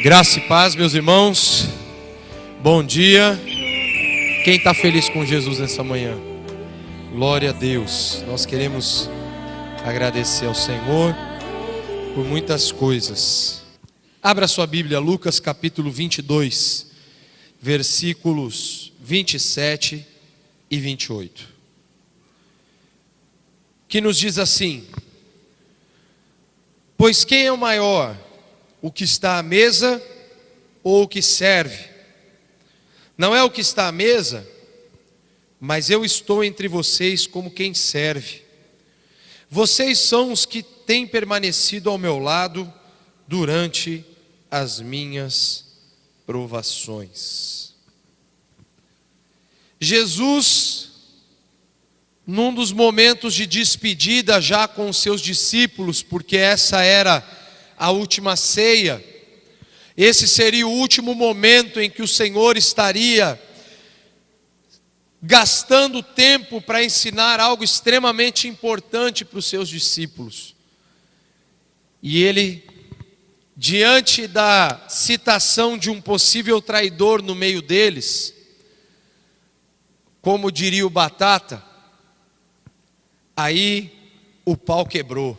Graça e paz, meus irmãos. Bom dia. Quem está feliz com Jesus nessa manhã? Glória a Deus. Nós queremos agradecer ao Senhor por muitas coisas. Abra sua Bíblia, Lucas capítulo 22, versículos 27 e 28. Que nos diz assim: pois quem é o maior, o que está à mesa ou o que serve? Não é o que está à mesa, mas eu estou entre vocês como quem serve. Vocês são os que têm permanecido ao meu lado durante as minhas provações. Jesus, num dos momentos de despedida já com os seus discípulos, porque essa era a última ceia, esse seria o último momento em que o Senhor estaria gastando tempo para ensinar algo extremamente importante para os seus discípulos. E ele, diante da citação de um possível traidor no meio deles, como diria o Batata, aí o pau quebrou.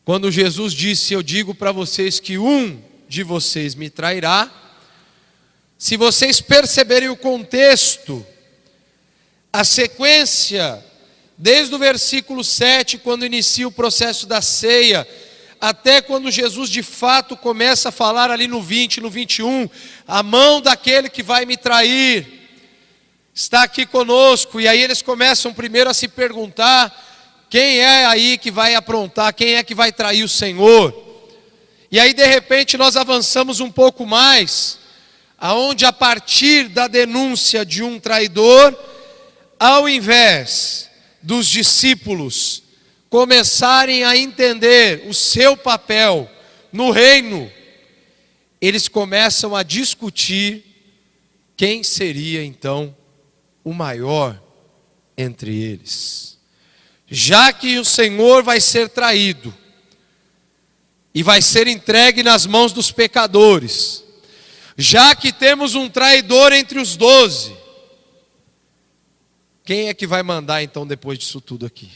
Quando Jesus disse: eu digo para vocês que um de vocês me trairá. Se vocês perceberem o contexto, a sequência, desde o versículo 7, quando inicia o processo da ceia, até quando Jesus de fato começa a falar ali no 20, no 21, a mão daquele que vai me trair está aqui conosco. E aí eles começam primeiro a se perguntar: quem é aí que vai aprontar? Quem é que vai trair o Senhor? E aí de repente nós avançamos um pouco mais, aonde a partir da denúncia de um traidor, ao invés dos discípulos começarem a entender o seu papel no reino, eles começam a discutir quem seria então o maior entre eles. Já que o Senhor vai ser traído e vai ser entregue nas mãos dos pecadores, já que temos um traidor entre os 12, quem é que vai mandar então depois disso tudo aqui?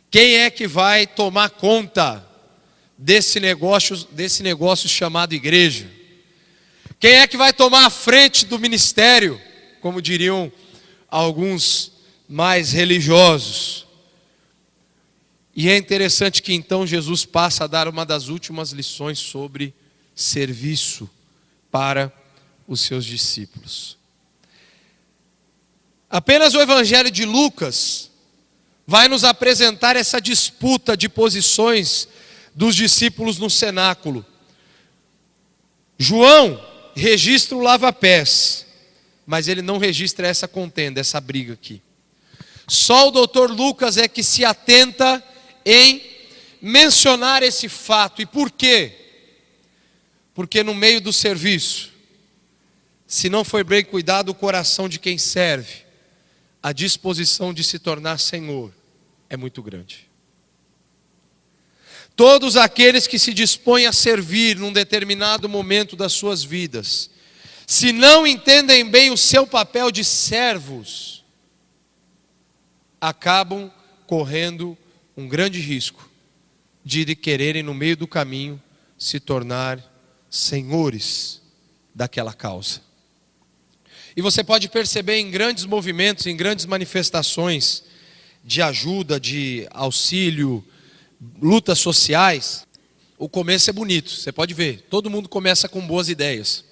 Quem é que vai tomar conta desse negócio chamado igreja? Quem é que vai tomar a frente do ministério, como diriam alguns mais religiosos? E é interessante que então Jesus passa a dar uma das últimas lições sobre serviço para os seus discípulos. Apenas o Evangelho de Lucas vai nos apresentar essa disputa de posições dos discípulos no cenáculo. João registra o lava-pés, mas ele não registra essa contenda, essa briga aqui. Só o doutor Lucas é que se atenta em mencionar esse fato. E por quê? Porque no meio do serviço, se não for bem cuidado o coração de quem serve, a disposição de se tornar senhor é muito grande. Todos aqueles que se dispõem a servir num determinado momento das suas vidas, se não entendem bem o seu papel de servos, acabam correndo um grande risco de quererem no meio do caminho se tornar senhores daquela causa. E você pode perceber em grandes movimentos, em grandes manifestações de ajuda, de auxílio, lutas sociais, o começo é bonito. Você pode ver, todo mundo começa com boas ideias.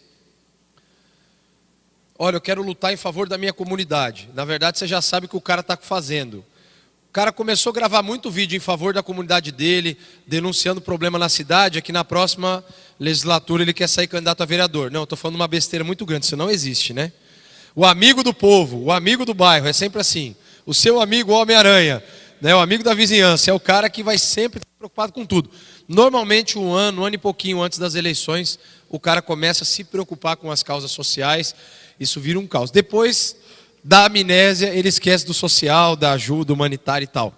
Olha, eu quero lutar em favor da minha comunidade. Na verdade, você já sabe o que o cara está fazendo. O cara começou a gravar muito vídeo em favor da comunidade dele, denunciando problema na cidade, é que na próxima legislatura ele quer sair candidato a vereador. Não, eu estou falando uma besteira muito grande, isso não existe, né? O amigo do povo, o amigo do bairro, é sempre assim. O seu amigo Homem-Aranha, né? O amigo da vizinhança, é o cara que vai sempre estar preocupado com tudo. Normalmente um ano e pouquinho antes das eleições, o cara começa a se preocupar com as causas sociais. Isso vira um caos. Depois da amnésia, ele esquece do social, da ajuda humanitária e tal.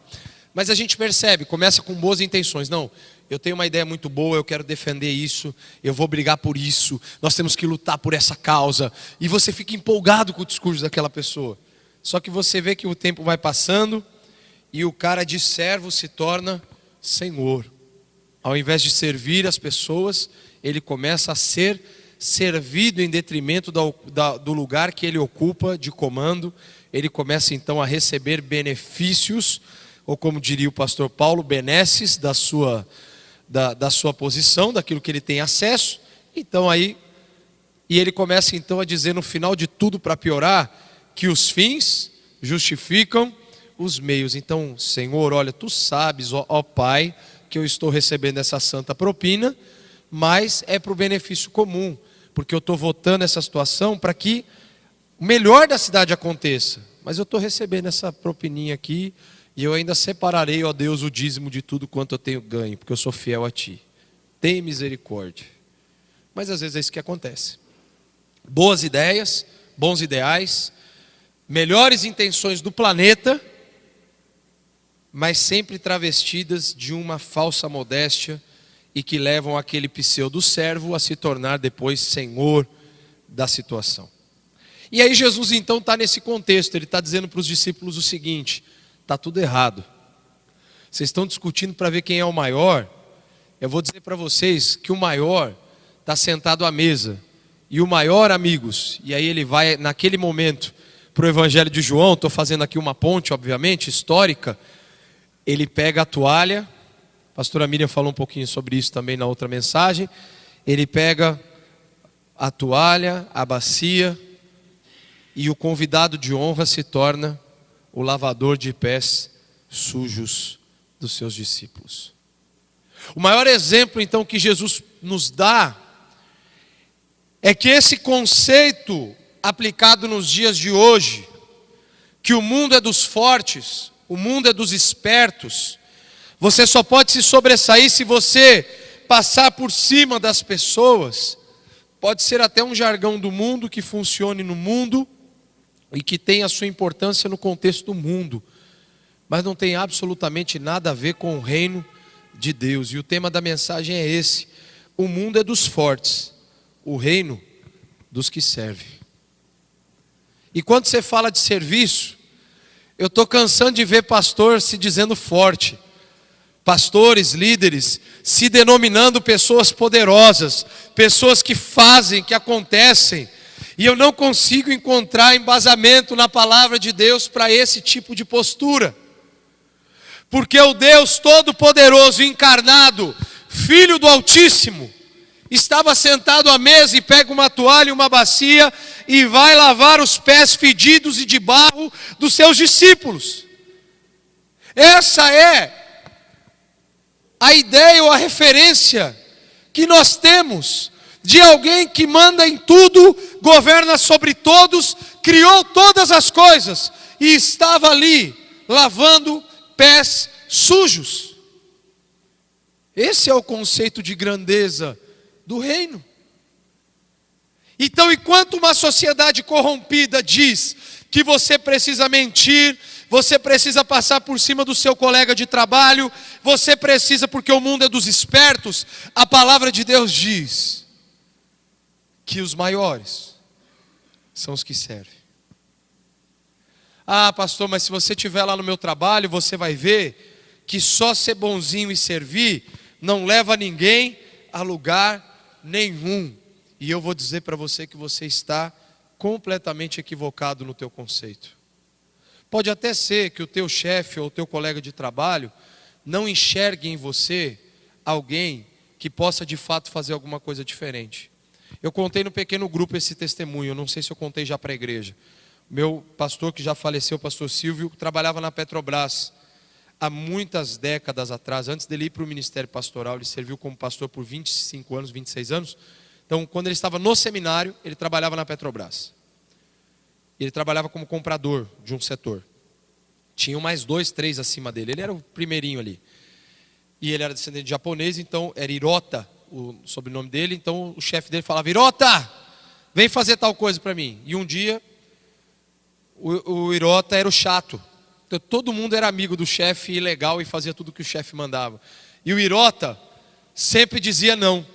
Mas a gente percebe, começa com boas intenções. Não, eu tenho uma ideia muito boa, eu quero defender isso, eu vou brigar por isso, nós temos que lutar por essa causa. E você fica empolgado com o discurso daquela pessoa. Só que você vê que o tempo vai passando e o cara de servo se torna senhor. Ao invés de servir as pessoas, ele começa a ser servido em detrimento do lugar que ele ocupa de comando. Ele começa então a receber benefícios, ou como diria o pastor Paulo, benesses da sua posição, daquilo que ele tem acesso. Então aí, e ele começa então a dizer no final de tudo, para piorar, que os fins justificam os meios. Então, Senhor, olha, tu sabes, ó Pai, que eu estou recebendo essa santa propina, mas é para o benefício comum, porque eu estou votando essa situação para que o melhor da cidade aconteça. Mas eu estou recebendo essa propininha aqui, e eu ainda separarei, ó Deus, o dízimo de tudo quanto eu tenho ganho, porque eu sou fiel a Ti. Tem misericórdia. Mas às vezes é isso que acontece. Boas ideias, bons ideais, melhores intenções do planeta, mas sempre travestidas de uma falsa modéstia e que levam aquele pseudo-servo a se tornar depois senhor da situação. E aí Jesus então está nesse contexto, ele está dizendo para os discípulos o seguinte: está tudo errado. Vocês estão discutindo para ver quem é o maior. Eu vou dizer para vocês que o maior está sentado à mesa. E o maior, amigos, e aí ele vai naquele momento para o Evangelho de João, estou fazendo aqui uma ponte, obviamente, histórica. Ele pega a toalha, a pastora Miriam falou um pouquinho sobre isso também na outra mensagem. Ele pega a toalha, a bacia, e o convidado de honra se torna o lavador de pés sujos dos seus discípulos. O maior exemplo então que Jesus nos dá é que esse conceito aplicado nos dias de hoje, que o mundo é dos fortes, o mundo é dos espertos, você só pode se sobressair se você passar por cima das pessoas. Pode ser até um jargão do mundo que funcione no mundo e que tem a sua importância no contexto do mundo, mas não tem absolutamente nada a ver com o reino de Deus. E o tema da mensagem é esse: o mundo é dos fortes, o reino dos que servem. E quando você fala de serviço, eu estou cansando de ver pastor se dizendo forte, pastores, líderes, se denominando pessoas poderosas, pessoas que fazem, que acontecem. E eu não consigo encontrar embasamento na palavra de Deus para esse tipo de postura. Porque o Deus Todo-Poderoso encarnado, Filho do Altíssimo, estava sentado à mesa e pega uma toalha e uma bacia e vai lavar os pés fedidos e de barro dos seus discípulos. Essa é a ideia ou a referência que nós temos de alguém que manda em tudo, governa sobre todos, criou todas as coisas e estava ali lavando pés sujos. Esse é o conceito de grandeza do reino. Então, enquanto uma sociedade corrompida diz que você precisa mentir, você precisa passar por cima do seu colega de trabalho, você precisa, porque o mundo é dos espertos, a palavra de Deus diz que os maiores são os que servem. Ah, pastor, mas se você estiver lá no meu trabalho, você vai ver que só ser bonzinho e servir não leva ninguém a lugar nenhum. E eu vou dizer para você que você está completamente equivocado no teu conceito. Pode até ser que o teu chefe ou o teu colega de trabalho não enxergue em você alguém que possa de fato fazer alguma coisa diferente. Eu contei no pequeno grupo esse testemunho, eu não sei se eu contei já para a igreja. Meu pastor que já faleceu, o pastor Silvio, trabalhava na Petrobras há muitas décadas atrás. Antes dele ir para o ministério pastoral, ele serviu como pastor por 25 anos, 26 anos. Então, quando ele estava no seminário, ele trabalhava na Petrobras. Ele trabalhava como comprador de um setor. Tinham mais 2, 3 acima dele. Ele era o primeirinho ali. E ele era descendente de japonês, então era Hirota, o sobrenome dele. Então o chefe dele falava: Hirota, vem fazer tal coisa para mim. E um dia, o Hirota era o chato. Então todo mundo era amigo do chefe e legal e fazia tudo que o chefe mandava. E o Hirota sempre dizia não.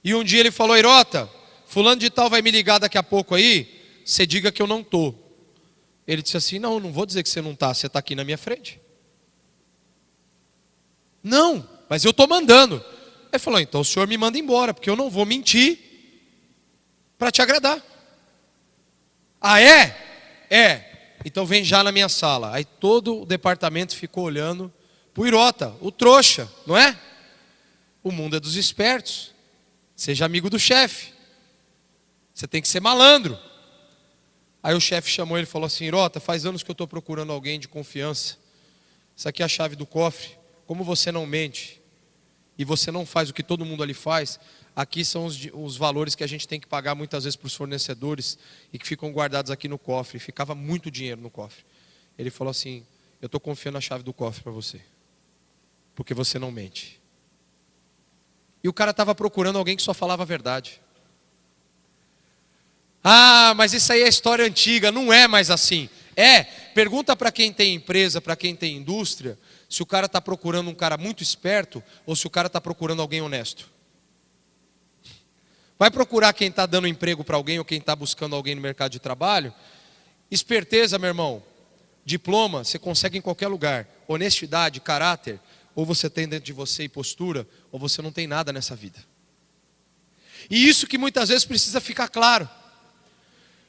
E um dia ele falou: Irota, fulano de tal vai me ligar daqui a pouco aí, você diga que eu não estou. Ele disse assim: não vou dizer que você não está, você está aqui na minha frente. Não, mas eu estou mandando. Ele falou: então o senhor me manda embora, porque eu não vou mentir para te agradar. Ah, é? É. Então vem já na minha sala. Aí todo o departamento ficou olhando pro Irota, o trouxa, não é? O mundo é dos espertos. Seja amigo do chefe. Você tem que ser malandro. Aí o chefe chamou ele e falou assim: Irota, faz anos que eu estou procurando alguém de confiança. Isso aqui é a chave do cofre. Como você não mente e você não faz o que todo mundo ali faz, aqui são os valores que a gente tem que pagar muitas vezes para os fornecedores e que ficam guardados aqui no cofre. Ficava muito dinheiro no cofre. Ele falou assim: eu estou confiando a chave do cofre para você, porque você não mente. E o cara estava procurando alguém que só falava a verdade. Ah, mas isso aí é história antiga, não é mais assim. É, pergunta para quem tem empresa, para quem tem indústria, se o cara está procurando um cara muito esperto ou se o cara está procurando alguém honesto. Vai procurar quem está dando emprego para alguém ou quem está buscando alguém no mercado de trabalho. Esperteza, meu irmão, diploma, você consegue em qualquer lugar. Honestidade, caráter, ou você tem dentro de você e postura, ou você não tem nada nessa vida. E isso que muitas vezes precisa ficar claro.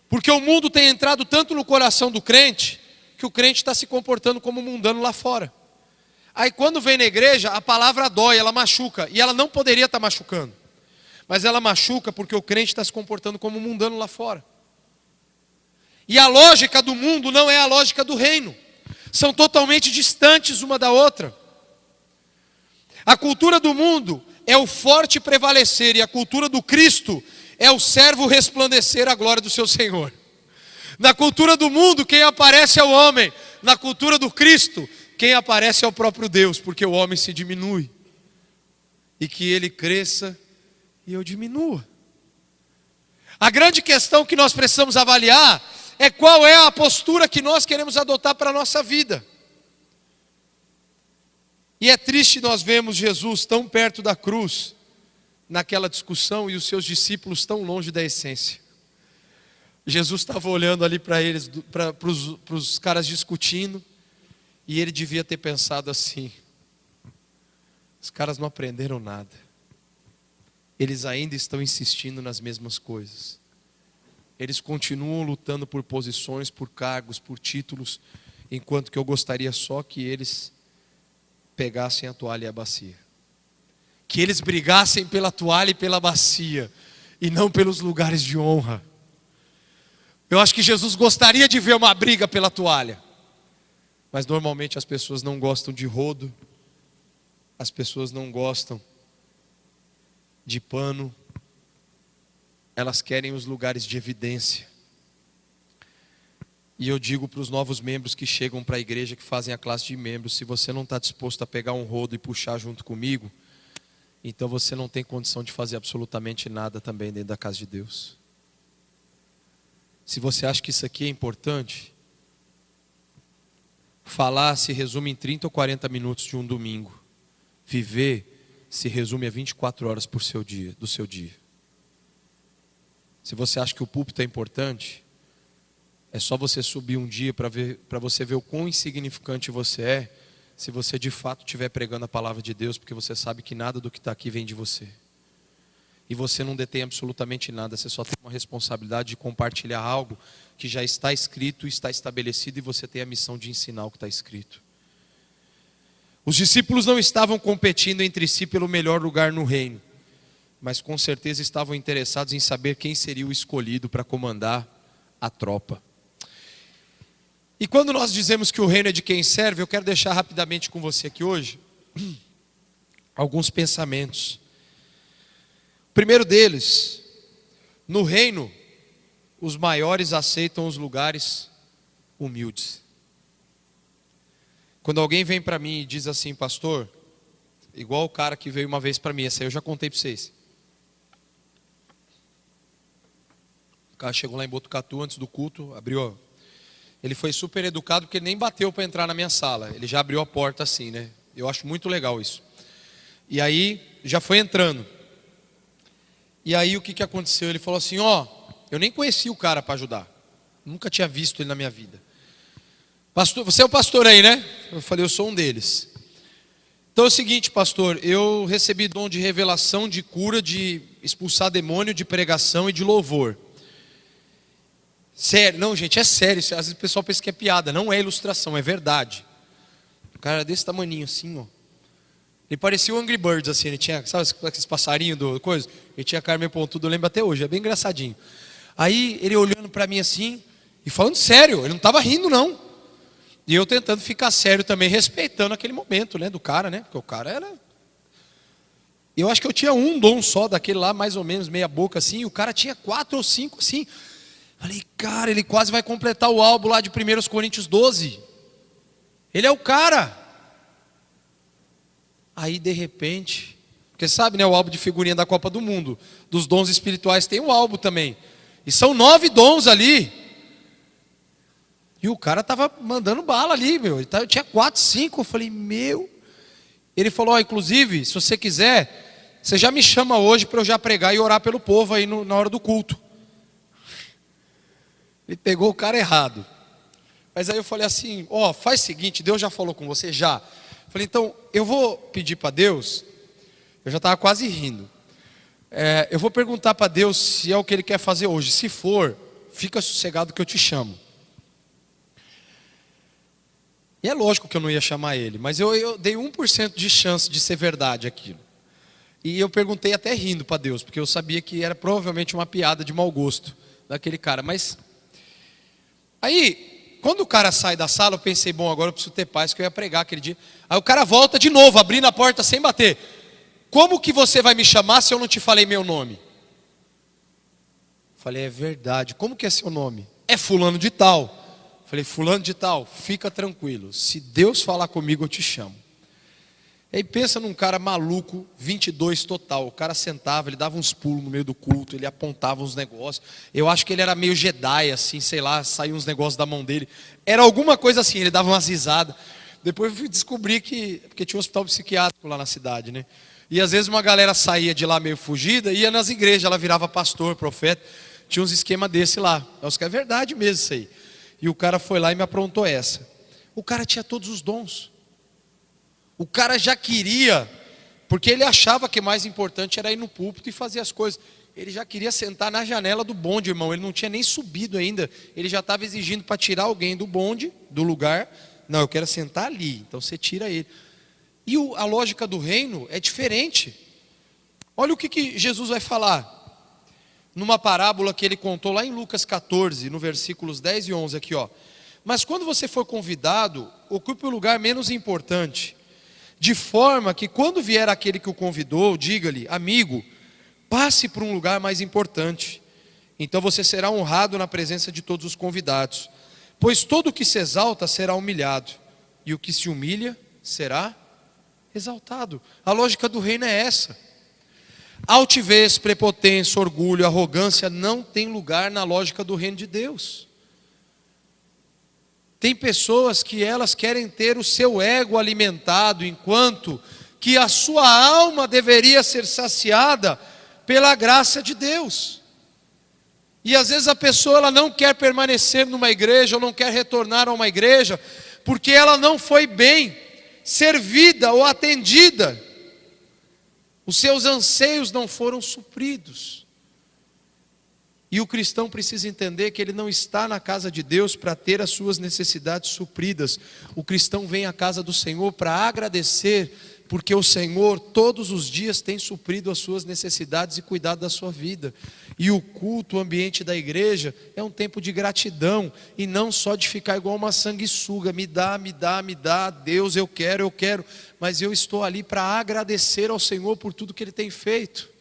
Porque o mundo tem entrado tanto no coração do crente, que o crente está se comportando como mundano lá fora. Aí quando vem na igreja, a palavra dói, ela machuca. E ela não poderia estar machucando. Mas ela machuca porque o crente está se comportando como mundano lá fora. E a lógica do mundo não é a lógica do reino. São totalmente distantes uma da outra. A cultura do mundo é o forte prevalecer, e a cultura do Cristo é o servo resplandecer a glória do seu Senhor. Na cultura do mundo, quem aparece é o homem. Na cultura do Cristo, quem aparece é o próprio Deus, porque o homem se diminui. E que ele cresça e eu diminua. A grande questão que nós precisamos avaliar é qual é a postura que nós queremos adotar para a nossa vida. E é triste nós vermos Jesus tão perto da cruz, naquela discussão, e os seus discípulos tão longe da essência. Jesus estava olhando ali para eles, para os caras discutindo, e ele devia ter pensado assim: os caras não aprenderam nada, eles ainda estão insistindo nas mesmas coisas, eles continuam lutando por posições, por cargos, por títulos, enquanto que eu gostaria só que eles pegassem a toalha e a bacia, que eles brigassem pela toalha e pela bacia, e não pelos lugares de honra. Eu acho que Jesus gostaria de ver uma briga pela toalha, mas normalmente as pessoas não gostam de rodo, as pessoas não gostam de pano, elas querem os lugares de evidência. E eu digo para os novos membros que chegam para a igreja, que fazem a classe de membros: se você não está disposto a pegar um rodo e puxar junto comigo, então você não tem condição de fazer absolutamente nada também dentro da casa de Deus. Se você acha que isso aqui é importante, falar se resume em 30 ou 40 minutos de um domingo. Viver se resume a 24 horas do seu dia. Se você acha que o púlpito é importante, é só você subir um dia para você ver o quão insignificante você é, se você de fato estiver pregando a palavra de Deus, porque você sabe que nada do que está aqui vem de você. E você não detém absolutamente nada, você só tem uma responsabilidade de compartilhar algo que já está escrito, está estabelecido, e você tem a missão de ensinar o que está escrito. Os discípulos não estavam competindo entre si pelo melhor lugar no reino, mas com certeza estavam interessados em saber quem seria o escolhido para comandar a tropa. E quando nós dizemos que o reino é de quem serve, eu quero deixar rapidamente com você aqui hoje alguns pensamentos. O primeiro deles: no reino, os maiores aceitam os lugares humildes. Quando alguém vem para mim e diz assim: pastor, igual o cara que veio uma vez para mim, essa aí eu já contei para vocês. O cara chegou lá em Botucatu antes do culto, abriu. Ele foi super educado porque ele nem bateu para entrar na minha sala. Ele já abriu a porta assim, né? Eu acho muito legal isso. E aí já foi entrando. E aí o que aconteceu? Ele falou assim, eu nem conhecia o cara para ajudar. Nunca tinha visto ele na minha vida. Pastor, você é o pastor aí, né? Eu falei, eu sou um deles. Então é o seguinte, pastor, eu recebi dom de revelação, de cura, de expulsar demônio, de pregação e de louvor. Sério, não, gente, é sério. Às vezes o pessoal pensa que é piada, não é ilustração, é verdade. O cara era desse tamaninho assim, ó. Ele parecia o Angry Birds, assim, ele tinha, sabe aqueles passarinhos do coisa? Ele tinha cara meio pontudo, eu lembro até hoje, é bem engraçadinho. Aí ele olhando para mim assim, e falando sério, ele não estava rindo não. E eu tentando ficar sério também, respeitando aquele momento, né, do cara, né? Porque o cara era... Eu acho que eu tinha um dom só, daquele lá, mais ou menos, meia boca assim, e o cara tinha 4 ou 5 assim. Falei, cara, ele quase vai completar o álbum lá de 1 Coríntios 12. Ele é o cara. Aí de repente, porque sabe, né, o álbum de figurinha da Copa do Mundo, dos dons espirituais tem o álbum também. E são 9 dons ali. E o cara estava mandando bala ali, meu. Eu tinha 4, 5. Eu falei, meu. Ele falou, inclusive, se você quiser, você já me chama hoje para eu já pregar e orar pelo povo aí na hora do culto. Ele pegou o cara errado. Mas aí eu falei assim, faz o seguinte, Deus já falou com você? Já. Eu falei, então, eu vou pedir para Deus, eu já estava quase rindo. Eu vou perguntar para Deus se é o que Ele quer fazer hoje. Se for, fica sossegado que eu te chamo. E é lógico que eu não ia chamar ele, mas eu dei 1% de chance de ser verdade aquilo. E eu perguntei até rindo para Deus, porque eu sabia que era provavelmente uma piada de mau gosto daquele cara. Mas aí, quando o cara sai da sala, eu pensei, bom, agora eu preciso ter paz, que eu ia pregar aquele dia. Aí o cara volta de novo, abrindo a porta sem bater. Como que você vai me chamar se eu não te falei meu nome? Falei, é verdade. Como que é seu nome? É fulano de tal. Falei, fulano de tal, fica tranquilo. Se Deus falar comigo, eu te chamo. Aí pensa num cara maluco, 22 total. O cara sentava, ele dava uns pulos no meio do culto, ele apontava uns negócios. Eu acho que ele era meio Jedi, assim, sei lá, saiu uns negócios da mão dele. Era alguma coisa assim, ele dava umas risadas. Depois eu fui descobrir porque tinha um hospital psiquiátrico lá na cidade, né? E às vezes uma galera saía de lá meio fugida, ia nas igrejas, ela virava pastor, profeta. Tinha uns esquemas desse lá. Eu acho que é verdade mesmo isso aí. E o cara foi lá e me aprontou essa. O cara tinha todos os dons. O cara já queria, porque ele achava que o mais importante era ir no púlpito e fazer as coisas. Ele já queria sentar na janela do bonde, irmão. Ele não tinha nem subido ainda. Ele já estava exigindo para tirar alguém do bonde, do lugar. Não, eu quero sentar ali. Então você tira ele. E a lógica do reino é diferente. Olha o que Jesus vai falar. Numa parábola que ele contou lá em Lucas 14, no versículos 10 e 11 aqui, ó. Mas quando você for convidado, ocupe o lugar menos importante, de forma que quando vier aquele que o convidou, diga-lhe, amigo, passe para um lugar mais importante. Então você será honrado na presença de todos os convidados. Pois todo o que se exalta será humilhado, e o que se humilha será exaltado. A lógica do reino é essa. Altivez, prepotência, orgulho, arrogância não tem lugar na lógica do reino de Deus. Tem pessoas que elas querem ter o seu ego alimentado, enquanto que a sua alma deveria ser saciada pela graça de Deus. E às vezes a pessoa ela não quer permanecer numa igreja, ou não quer retornar a uma igreja, porque ela não foi bem servida ou atendida. Os seus anseios não foram supridos. E o cristão precisa entender que ele não está na casa de Deus para ter as suas necessidades supridas. O cristão vem à casa do Senhor para agradecer, porque o Senhor todos os dias tem suprido as suas necessidades e cuidado da sua vida. E o culto, o ambiente da igreja é um tempo de gratidão, e não só de ficar igual uma sanguessuga, me dá, me dá, me dá, Deus eu quero, mas eu estou ali para agradecer ao Senhor por tudo que Ele tem feito.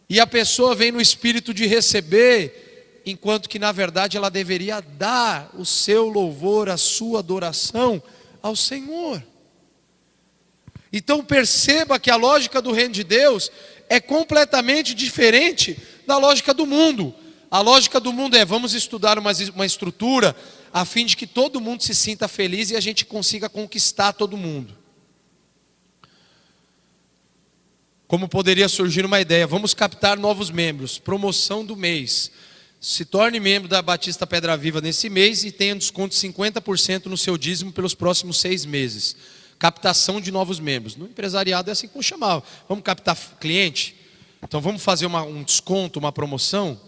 E a pessoa vem no espírito de receber, enquanto que na verdade ela deveria dar o seu louvor, a sua adoração ao Senhor. Então perceba que a lógica do reino de Deus é completamente diferente da lógica do mundo. A lógica do mundo é, vamos estudar uma estrutura a fim de que todo mundo se sinta feliz e a gente consiga conquistar todo mundo. Como poderia surgir uma ideia, vamos captar novos membros, promoção do mês. Se torne membro da Batista Pedra Viva nesse mês e tenha desconto de 50% no seu dízimo pelos próximos 6 meses. Captação de novos membros. No empresariado é assim que eu chamava. Vamos captar cliente? Então vamos fazer um desconto, uma promoção?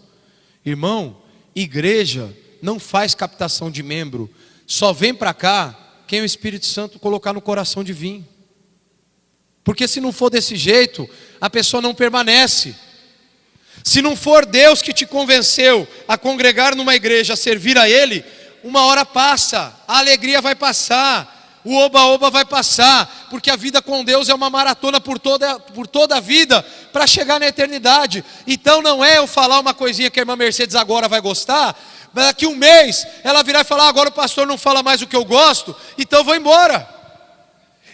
Irmão, igreja não faz captação de membro. Só vem para cá quem o Espírito Santo colocar no coração de vir. Porque se não for desse jeito, a pessoa não permanece. Se não for Deus que te convenceu a congregar numa igreja, a servir a Ele, uma hora passa, a alegria vai passar, o oba-oba vai passar, porque a vida com Deus é uma maratona por toda a vida, para chegar na eternidade. Então não é eu falar uma coisinha que a irmã Mercedes agora vai gostar, mas daqui um mês ela virá e falar, agora o pastor não fala mais o que eu gosto, então eu vou embora.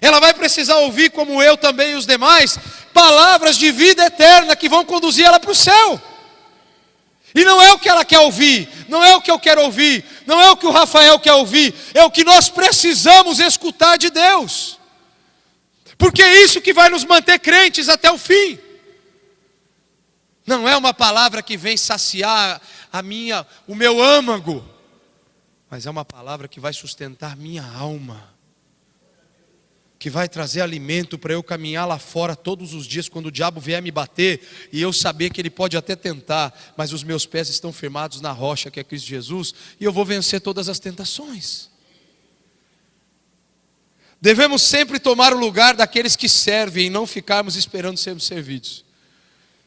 Ela vai precisar ouvir, como eu também e os demais, palavras de vida eterna que vão conduzir ela para o céu. E não é o que ela quer ouvir, não é o que eu quero ouvir, não é o que o Rafael quer ouvir, é o que nós precisamos escutar de Deus. Porque é isso que vai nos manter crentes até o fim. Não é uma palavra que vem saciar o meu âmago, mas é uma palavra que vai sustentar minha alma, que vai trazer alimento para eu caminhar lá fora todos os dias, quando o diabo vier me bater, e eu saber que ele pode até tentar, mas os meus pés estão firmados na rocha que é Cristo Jesus, e eu vou vencer todas as tentações. Devemos sempre tomar o lugar daqueles que servem, e não ficarmos esperando sermos servidos.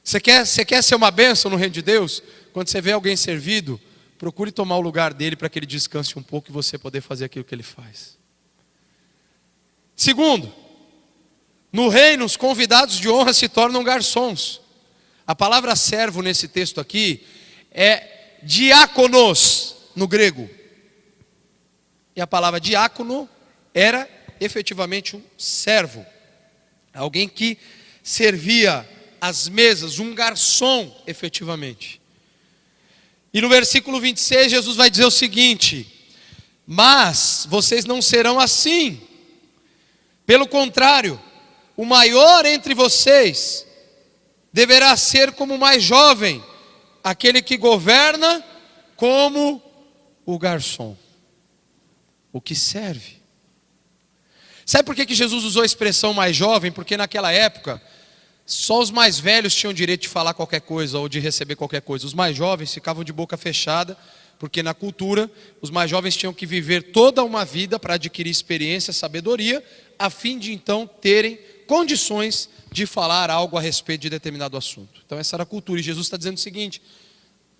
Você quer ser uma bênção no reino de Deus? Quando você vê alguém servido, procure tomar o lugar dele para que ele descanse um pouco e você poder fazer aquilo que ele faz. Segundo, no reino os convidados de honra se tornam garçons. A palavra servo nesse texto aqui é diáconos no grego. E a palavra diácono era efetivamente um servo. Alguém que servia as mesas, um garçom efetivamente. E no versículo 26 Jesus vai dizer o seguinte: mas vocês não serão assim. Pelo contrário, o maior entre vocês deverá ser como o mais jovem, aquele que governa como o garçom, o que serve. Sabe por que Jesus usou a expressão mais jovem? Porque naquela época, só os mais velhos tinham direito de falar qualquer coisa ou de receber qualquer coisa. Os mais jovens ficavam de boca fechada, porque na cultura, os mais jovens tinham que viver toda uma vida para adquirir experiência, sabedoria, a fim de então terem condições de falar algo a respeito de determinado assunto. Então essa era a cultura, e Jesus está dizendo o seguinte: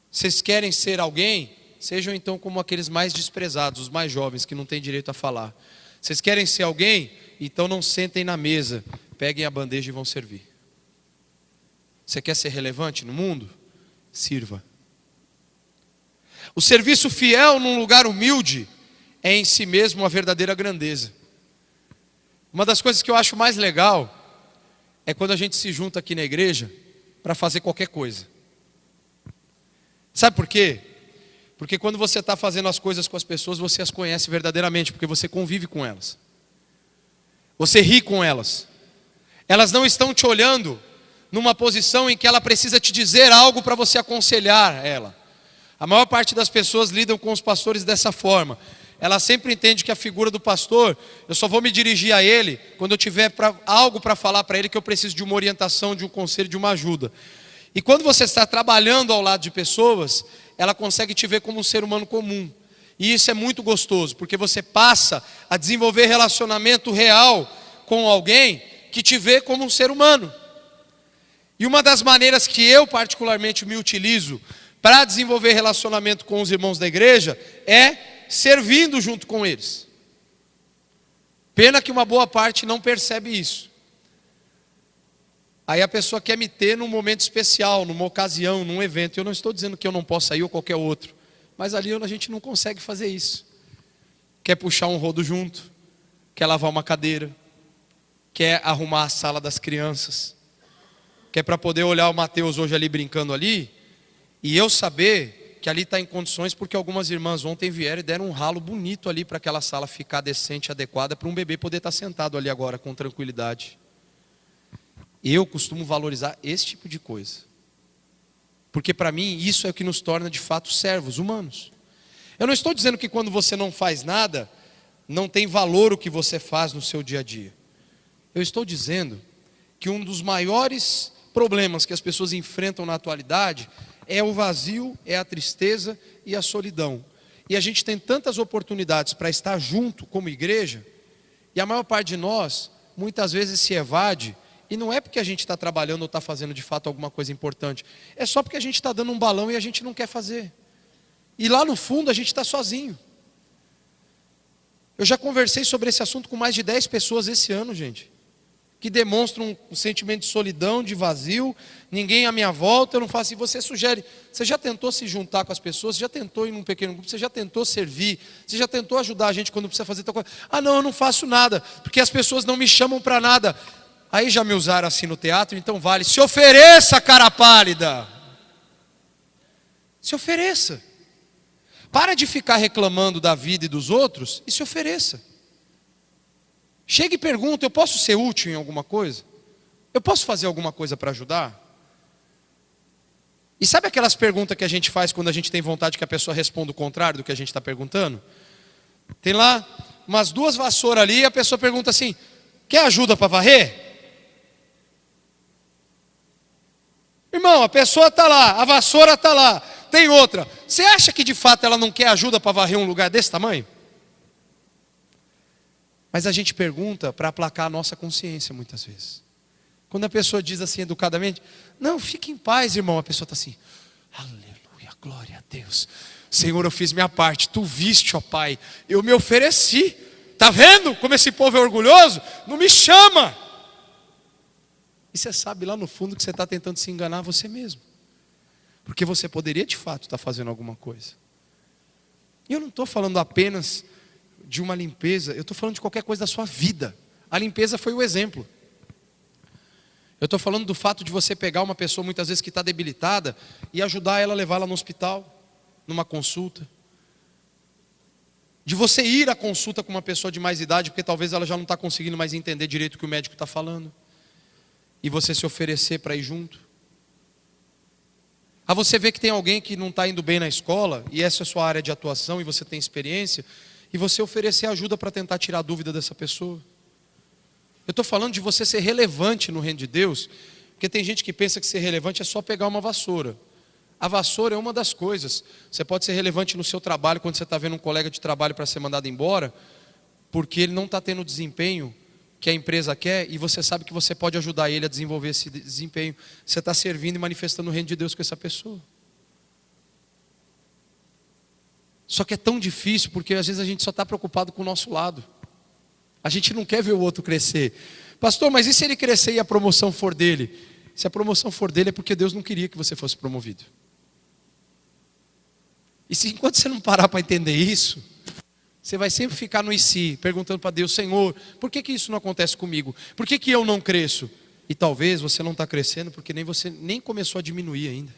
vocês querem ser alguém? Sejam então como aqueles mais desprezados, os mais jovens, que não têm direito a falar. Vocês querem ser alguém? Então não sentem na mesa, peguem a bandeja e vão servir. Você quer ser relevante no mundo? Sirva. O serviço fiel num lugar humilde é em si mesmo uma verdadeira grandeza. Uma das coisas que eu acho mais legal é quando a gente se junta aqui na igreja para fazer qualquer coisa. Sabe por quê? Porque quando você está fazendo as coisas com as pessoas, você as conhece verdadeiramente, porque você convive com elas. Você ri com elas. Elas não estão te olhando numa posição em que ela precisa te dizer algo para você aconselhar ela. A maior parte das pessoas lidam com os pastores dessa forma. Ela sempre entende que a figura do pastor, eu só vou me dirigir a ele quando eu tiver algo para falar para ele, que eu preciso de uma orientação, de um conselho, de uma ajuda. E quando você está trabalhando ao lado de pessoas, ela consegue te ver como um ser humano comum. E isso é muito gostoso, porque você passa a desenvolver relacionamento real com alguém que te vê como um ser humano. E uma das maneiras que eu particularmente me utilizo para desenvolver relacionamento com os irmãos da igreja é servindo junto com eles. Pena que uma boa parte não percebe isso. Aí a pessoa quer me ter num momento especial, numa ocasião, num evento. Eu não estou dizendo que eu não possa ir ou qualquer outro, mas ali a gente não consegue fazer isso. Quer puxar um rodo junto, quer lavar uma cadeira, quer arrumar a sala das crianças, quer para poder olhar o Mateus hoje ali brincando ali, e eu saber que ali está em condições, porque algumas irmãs ontem vieram e deram um ralo bonito ali para aquela sala ficar decente, adequada, para um bebê poder estar sentado ali agora com tranquilidade. Eu costumo valorizar esse tipo de coisa. Porque para mim isso é o que nos torna de fato servos humanos. Eu não estou dizendo que quando você não faz nada, não tem valor o que você faz no seu dia a dia. Eu estou dizendo que um dos maiores problemas que as pessoas enfrentam na atualidade é o vazio, é a tristeza e a solidão. E a gente tem tantas oportunidades para estar junto como igreja, e a maior parte de nós, muitas vezes se evade, e não é porque a gente está trabalhando ou está fazendo de fato alguma coisa importante, é só porque a gente está dando um balão e a gente não quer fazer. E lá no fundo a gente está sozinho. Eu já conversei sobre esse assunto com mais de 10 pessoas esse ano, gente, que demonstram um sentimento de solidão, de vazio, ninguém à minha volta. Eu não faço. E você sugere, você já tentou se juntar com as pessoas? Você já tentou ir num pequeno grupo? Você já tentou servir? Você já tentou ajudar a gente quando precisa fazer tal coisa? Ah, não, eu não faço nada, porque as pessoas não me chamam para nada. Aí já me usaram assim no teatro, então vale. Se ofereça, cara pálida. Se ofereça. Para de ficar reclamando da vida e dos outros e se ofereça. Chega e pergunta: eu posso ser útil em alguma coisa? Eu posso fazer alguma coisa para ajudar? E sabe aquelas perguntas que a gente faz quando a gente tem vontade que a pessoa responda o contrário do que a gente está perguntando? Tem lá umas 2 vassouras ali e a pessoa pergunta assim: quer ajuda para varrer? Irmão, a pessoa está lá, a vassoura está lá, tem outra. Você acha que de fato ela não quer ajuda para varrer um lugar desse tamanho? Mas a gente pergunta para aplacar a nossa consciência muitas vezes. Quando a pessoa diz assim educadamente: não, fique em paz, irmão. A pessoa está assim: aleluia, glória a Deus. Senhor, eu fiz minha parte, tu viste, ó Pai, eu me ofereci. Está vendo como esse povo é orgulhoso? Não me chama. E você sabe lá no fundo que você está tentando se enganar você mesmo. Porque você poderia de fato estar fazendo alguma coisa. E eu não estou falando apenas de uma limpeza, eu estou falando de qualquer coisa da sua vida. A limpeza foi o exemplo. Eu estou falando do fato de você pegar uma pessoa muitas vezes que está debilitada e ajudar ela a levá-la no hospital, numa consulta. De você ir à consulta com uma pessoa de mais idade, porque talvez ela já não está conseguindo mais entender direito o que o médico está falando. E você se oferecer para ir junto. A você ver que tem alguém que não está indo bem na escola, e essa é a sua área de atuação, e você tem experiência, e você oferecer ajuda para tentar tirar a dúvida dessa pessoa. Eu estou falando de você ser relevante no reino de Deus, porque tem gente que pensa que ser relevante é só pegar uma vassoura. A vassoura é uma das coisas. Você pode ser relevante no seu trabalho, quando você está vendo um colega de trabalho para ser mandado embora, porque ele não está tendo o desempenho que a empresa quer, e você sabe que você pode ajudar ele a desenvolver esse desempenho. Você está servindo e manifestando o reino de Deus com essa pessoa. Só que é tão difícil, porque às vezes a gente só está preocupado com o nosso lado. A gente não quer ver o outro crescer. Pastor, mas e se ele crescer e a promoção for dele? Se a promoção for dele é porque Deus não queria que você fosse promovido. E se enquanto você não parar para entender isso, você vai sempre ficar no e se, perguntando para Deus: Senhor, por que isso não acontece comigo? Por que eu não cresço? E talvez você não está crescendo porque você nem começou a diminuir ainda.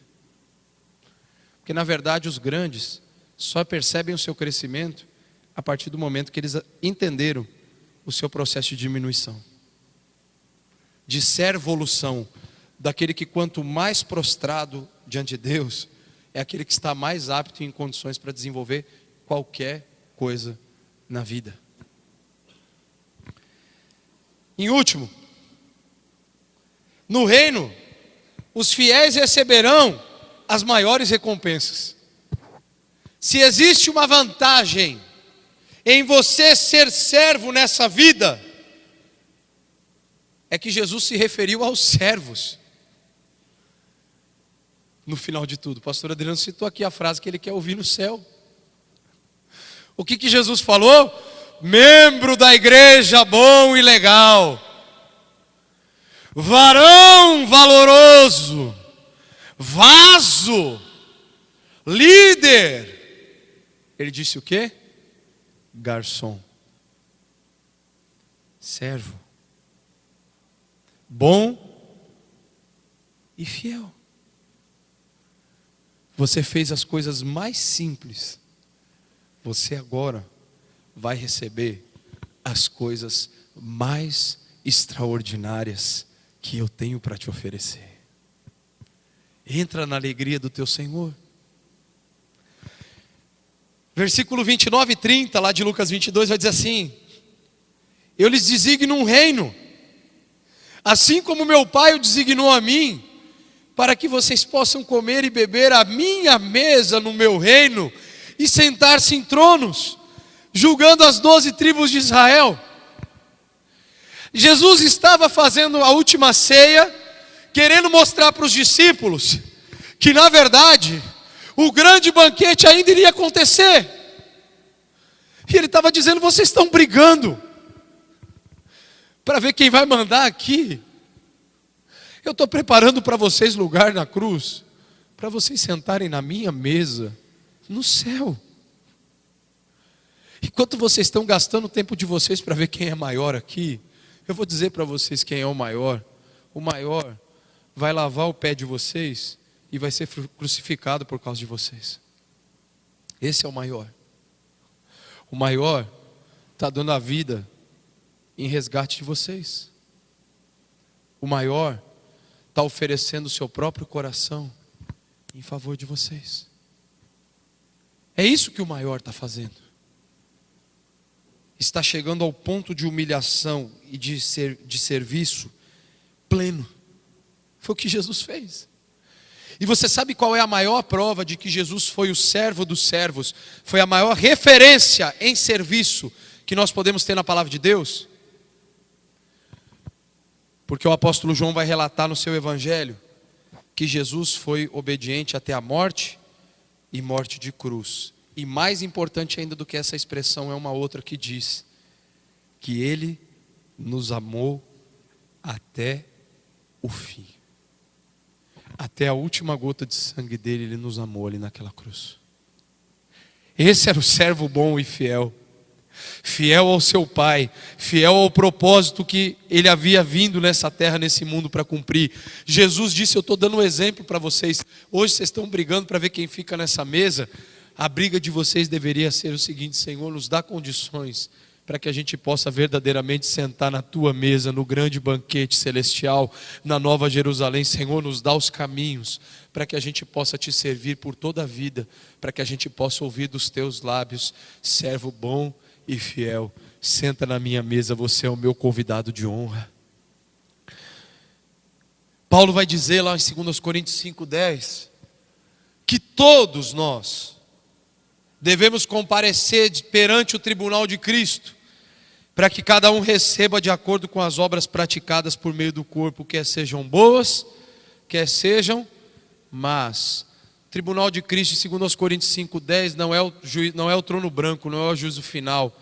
Porque na verdade os grandes só percebem o seu crescimento a partir do momento que eles entenderam o seu processo de diminuição. De servolução, daquele que quanto mais prostrado diante de Deus, é aquele que está mais apto e em condições para desenvolver qualquer coisa na vida. Em último, no reino, os fiéis receberão as maiores recompensas. Se existe uma vantagem em você ser servo nessa vida, é que Jesus se referiu aos servos. No final de tudo, o pastor Adriano citou aqui a frase que ele quer ouvir no céu. O que Jesus falou? Membro da igreja bom e legal, varão valoroso, vaso, líder. Ele disse o quê? Garçom, servo, bom e fiel. Você fez as coisas mais simples, você agora vai receber as coisas mais extraordinárias que eu tenho para te oferecer. Entra na alegria do teu Senhor. Versículo 29 e 30, lá de Lucas 22, vai dizer assim: eu lhes designo um reino, assim como meu Pai o designou a mim, para que vocês possam comer e beber à minha mesa no meu reino, e sentar-se em tronos, julgando as 12 tribos de Israel. Jesus estava fazendo a última ceia, querendo mostrar para os discípulos, que na verdade, o grande banquete ainda iria acontecer. E ele estava dizendo: vocês estão brigando para ver quem vai mandar aqui. Eu estou preparando para vocês lugar na cruz, para vocês sentarem na minha mesa, no céu. Enquanto vocês estão gastando o tempo de vocês para ver quem é maior aqui, eu vou dizer para vocês quem é o maior. O maior vai lavar o pé de vocês e vai ser crucificado por causa de vocês. Esse é o maior. O maior está dando a vida em resgate de vocês. O maior está oferecendo o seu próprio coração em favor de vocês. É isso que o maior está fazendo. Está chegando ao ponto de humilhação e de serviço pleno. Foi o que Jesus fez. E você sabe qual é a maior prova de que Jesus foi o servo dos servos? Foi a maior referência em serviço que nós podemos ter na palavra de Deus? Porque o apóstolo João vai relatar no seu evangelho que Jesus foi obediente até a morte e morte de cruz. E mais importante ainda do que essa expressão é uma outra que diz que ele nos amou até o fim. Até a última gota de sangue dele, ele nos amou ali naquela cruz. Esse era o servo bom e fiel. Fiel ao seu Pai, fiel ao propósito que ele havia vindo nessa terra, nesse mundo para cumprir. Jesus disse: eu estou dando um exemplo para vocês. Hoje vocês estão brigando para ver quem fica nessa mesa. A briga de vocês deveria ser o seguinte: Senhor, nos dá condições para que a gente possa verdadeiramente sentar na tua mesa, no grande banquete celestial, na Nova Jerusalém. Senhor, nos dá os caminhos para que a gente possa te servir por toda a vida, para que a gente possa ouvir dos teus lábios: servo bom e fiel, senta na minha mesa, você é o meu convidado de honra. Paulo vai dizer lá em 2 Coríntios 5,10 que todos nós devemos comparecer perante o tribunal de Cristo, para que cada um receba de acordo com as obras praticadas por meio do corpo, quer sejam boas, quer sejam más. O tribunal de Cristo, em 2 Coríntios 5,10, não é o trono branco, não é o juízo final.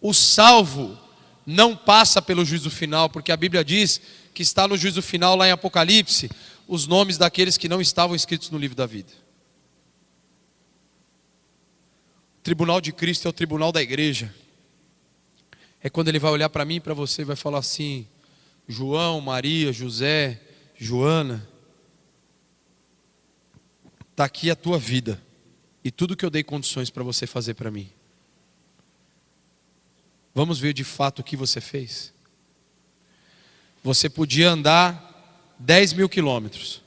O salvo não passa pelo juízo final, porque a Bíblia diz que está no juízo final, lá em Apocalipse, os nomes daqueles que não estavam escritos no livro da vida. O tribunal de Cristo é o tribunal da igreja. É quando ele vai olhar para mim e para você e vai falar assim: João, Maria, José, Joana, está aqui a tua vida e tudo que eu dei condições para você fazer para mim. Vamos ver de fato o que você fez. Você podia andar 10 mil quilômetros.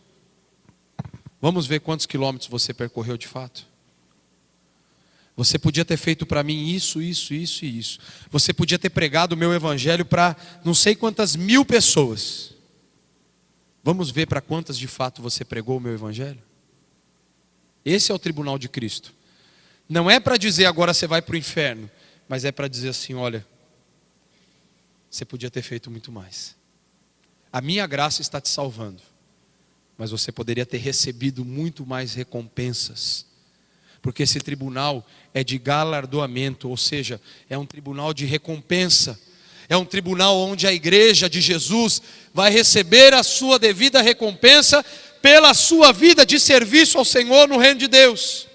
Vamos ver quantos quilômetros você percorreu de fato. Você podia ter feito para mim isso, isso, isso e isso. Você podia ter pregado o meu evangelho para não sei quantas mil pessoas. Vamos ver para quantas de fato você pregou o meu evangelho? Esse é o tribunal de Cristo. Não é para dizer agora você vai para o inferno, mas é para dizer assim: olha, você podia ter feito muito mais. A minha graça está te salvando, mas você poderia ter recebido muito mais recompensas. Porque esse tribunal é de galardoamento, ou seja, é um tribunal de recompensa. É um tribunal onde a igreja de Jesus vai receber a sua devida recompensa pela sua vida de serviço ao Senhor no reino de Deus.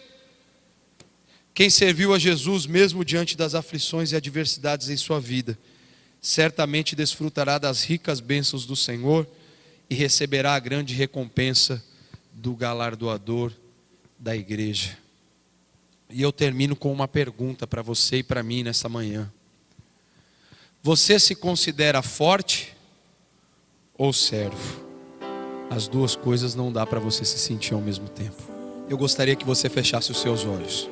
Quem serviu a Jesus mesmo diante das aflições e adversidades em sua vida, certamente desfrutará das ricas bênçãos do Senhor e receberá a grande recompensa do galardoador da igreja. E eu termino com uma pergunta para você e para mim nessa manhã. Você se considera forte ou servo. As duas coisas não dá para você se sentir ao mesmo tempo. Eu gostaria que você fechasse os seus olhos.